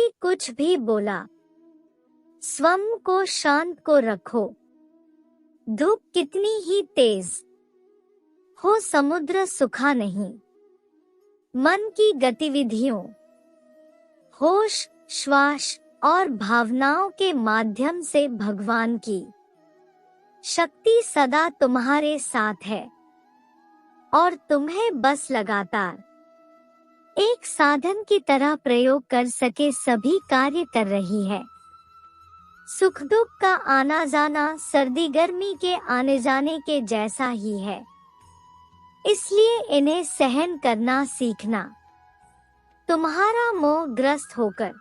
कोई कुछ भी बोला, स्वयं को शांत को रखो। धूप कितनी ही तेज हो, समुद्र सूखा नहीं। मन की गतिविधियों, होश, श्वास और भावनाओं के माध्यम से भगवान की शक्ति सदा तुम्हारे साथ है और तुम्हें बस लगातार एक साधन की तरह प्रयोग कर सके सभी कार्य कर रही है। सुख दुख का आना जाना सर्दी गर्मी के आने जाने के जैसा ही है, इसलिए इन्हें सहन करना सीखना। तुम्हारा मोह ग्रस्त होकर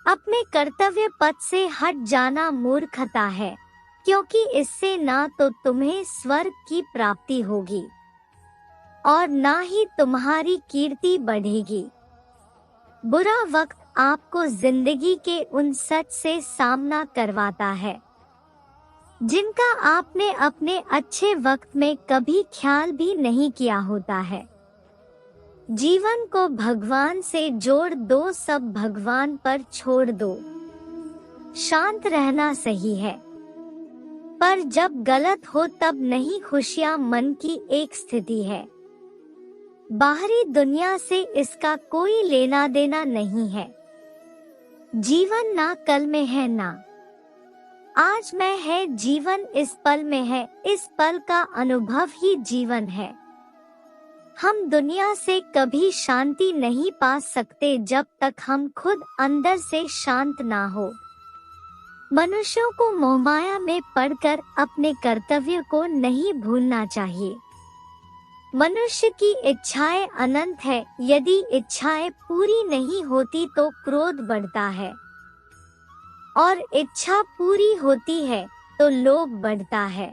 अपने कर्तव्य पथ से हट जाना मूर्खता है, क्योंकि इससे ना तो तुम्हें स्वर्ग की प्राप्ति होगी और ना ही तुम्हारी कीर्ति बढ़ेगी। बुरा वक्त आपको जिंदगी के उन सच से सामना करवाता है जिनका आपने अपने अच्छे वक्त में कभी ख्याल भी नहीं किया होता है। जीवन को भगवान से जोड़ दो, सब भगवान पर छोड़ दो। शांत रहना सही है, पर जब गलत हो तब नहीं। खुशियां मन की एक स्थिति है, बाहरी दुनिया से इसका कोई लेना देना नहीं है। जीवन ना कल में है ना आज में है, जीवन इस पल में है, इस पल का अनुभव ही जीवन है। हम दुनिया से कभी शांति नहीं पा सकते जब तक हम खुद अंदर से शांत ना हो। मनुष्यों को मोहमाया में पड़कर अपने कर्तव्य को नहीं भूलना चाहिए। मनुष्य की इच्छाएं अनंत है, यदि इच्छाएं पूरी नहीं होती तो क्रोध बढ़ता है और इच्छा पूरी होती है तो लोभ बढ़ता है।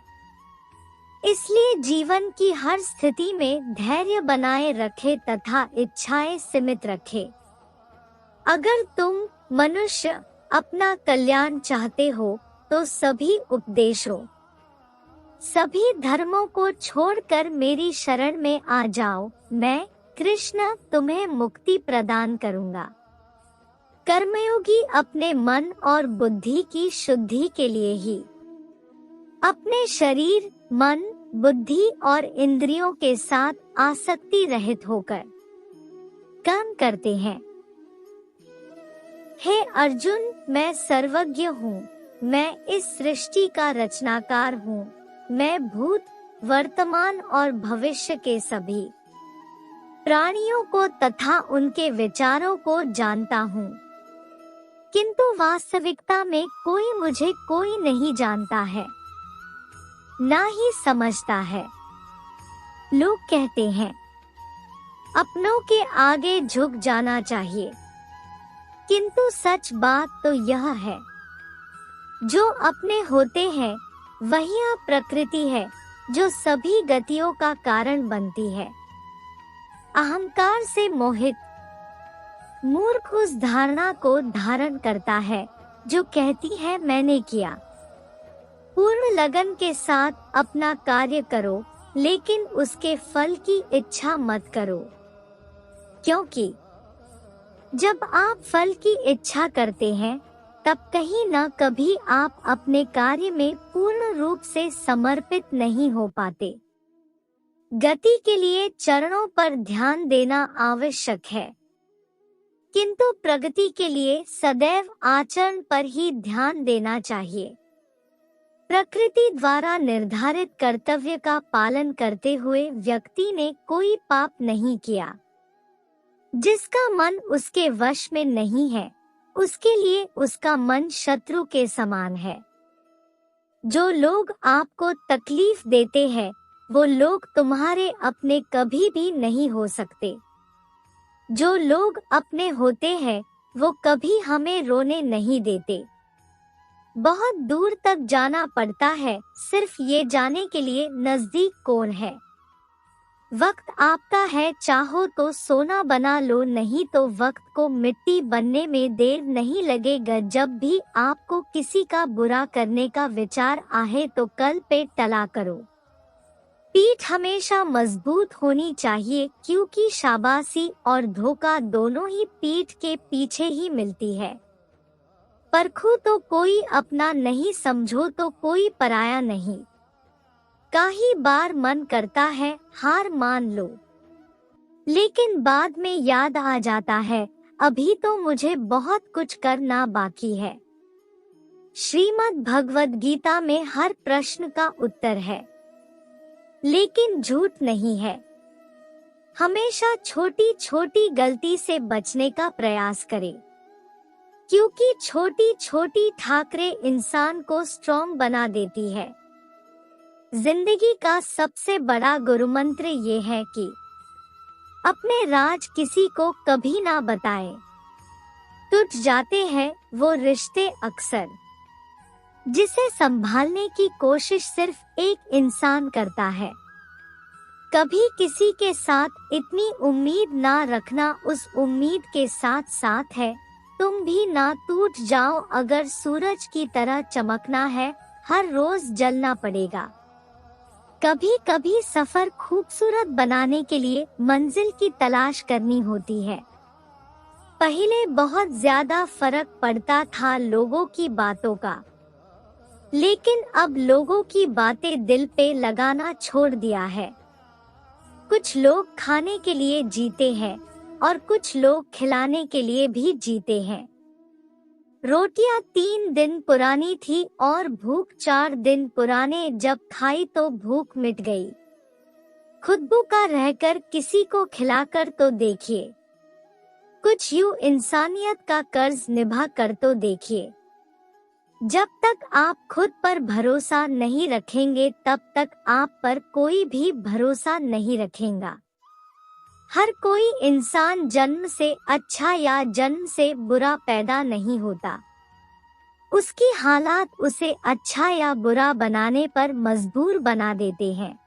इसलिए जीवन की हर स्थिति में धैर्य बनाए रखे तथा इच्छाएं सीमित रखे। अगर तुम मनुष्य अपना कल्याण चाहते हो तो सभी उपदेशों, सभी धर्मों को छोड़कर मेरी शरण में आ जाओ। मैं कृष्ण तुम्हें मुक्ति प्रदान करूंगा। कर्मयोगी अपने मन और बुद्धि की शुद्धि के लिए ही अपने शरीर, मन, बुद्धि और इंद्रियों के साथ आसक्ति रहित होकर काम करते हैं। हे अर्जुन, मैं सर्वज्ञ हूँ, मैं इस सृष्टि का रचनाकार हूँ। मैं भूत, वर्तमान और भविष्य के सभी प्राणियों को तथा उनके विचारों को जानता हूँ, किंतु वास्तविकता में कोई नहीं जानता है, ना ही समझता है। लोग कहते हैं अपनों के आगे झुक जाना चाहिए, किंतु सच बात तो यह है, जो अपने होते हैं वही प्रकृति है जो सभी गतियों का कारण बनती है। अहंकार से मोहित मूर्ख उस धारणा को धारण करता है जो कहती है मैंने किया। पूर्ण लगन के साथ अपना कार्य करो, लेकिन उसके फल की इच्छा मत करो, क्योंकि जब आप फल की इच्छा करते हैं तब कहीं न कभी आप अपने कार्य में पूर्ण रूप से समर्पित नहीं हो पाते। गति के लिए चरणों पर ध्यान देना आवश्यक है, किंतु प्रगति के लिए सदैव आचरण पर ही ध्यान देना चाहिए। प्रकृति द्वारा निर्धारित कर्तव्य का पालन करते हुए व्यक्ति ने कोई पाप नहीं किया। जिसका मन उसके वश में नहीं है, उसके लिए उसका मन शत्रु के समान है। जो लोग आपको तकलीफ देते हैं, वो लोग तुम्हारे अपने कभी भी नहीं हो सकते। जो लोग अपने होते हैं, वो कभी हमें रोने नहीं देते। बहुत दूर तक जाना पड़ता है सिर्फ ये जाने के लिए नजदीक कौन है। वक्त आपका है, चाहो तो सोना बना लो, नहीं तो वक्त को मिट्टी बनने में देर नहीं लगेगा। जब भी आपको किसी का बुरा करने का विचार आए तो कल पे टला करो। पीठ हमेशा मजबूत होनी चाहिए क्योंकि शाबाशी और धोखा दोनों ही पीठ के पीछे ही मिलती है। परखो तो कोई अपना नहीं, समझो तो कोई पराया नहीं। काई बार मन करता है हार मान लो, लेकिन बाद में याद आ जाता है अभी तो मुझे बहुत कुछ करना बाकी है। श्रीमद् भगवद गीता में हर प्रश्न का उत्तर है, लेकिन झूठ नहीं है। हमेशा छोटी छोटी गलती से बचने का प्रयास करें, क्योंकि छोटी छोटी ठाकरें इंसान को स्ट्रॉन्ग बना देती है। जिंदगी का सबसे बड़ा गुरुमंत्र ये है कि अपने राज किसी को कभी ना बताएं। टूट जाते हैं वो रिश्ते अक्सर, जिसे संभालने की कोशिश सिर्फ एक इंसान करता है। कभी किसी के साथ इतनी उम्मीद ना रखना, उस उम्मीद के साथ साथ है तुम भी ना टूट जाओ। अगर सूरज की तरह चमकना है हर रोज जलना पड़ेगा। कभी कभी सफर खूबसूरत बनाने के लिए मंजिल की तलाश करनी होती है। पहले बहुत ज्यादा फर्क पड़ता था लोगों की बातों का, लेकिन अब लोगों की बातें दिल पे लगाना छोड़ दिया है। कुछ लोग खाने के लिए जीते हैं और कुछ लोग खिलाने के लिए भी जीते हैं। रोटियां 3 दिन पुरानी थी और भूख 4 दिन पुराने, जब खाई तो भूख मिट गई। खुद भूखा रहकर किसी को खिलाकर तो देखिए, कुछ यूं इंसानियत का कर्ज निभा कर तो देखिए। जब तक आप खुद पर भरोसा नहीं रखेंगे तब तक आप पर कोई भी भरोसा नहीं रखेगा। हर कोई इंसान जन्म से अच्छा या जन्म से बुरा पैदा नहीं होता, उसकी हालात उसे अच्छा या बुरा बनाने पर मजबूर बना देते हैं।